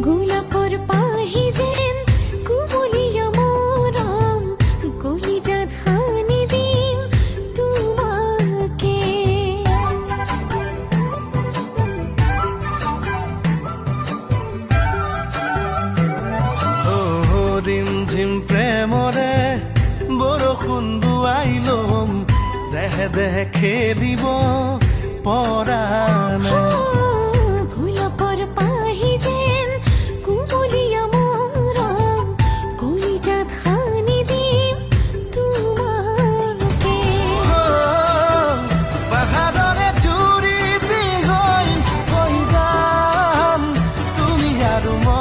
গোলাপৰ পাহি যেন কুমলীয়া মৰম কলিজাত সানি দিম তোমাকে ৰিম ঝিম প্ৰেমৰে বৰষুণ দুৱাই লম দেহে দেহে খেলিব পৰাণে গোলাপৰ পাহি যেন কুমলীয়া মৰম কলিজাত সানি দিম তোমাকে পাহাৰৰে চুৰি দি হৈ যাম তুমি আৰু মই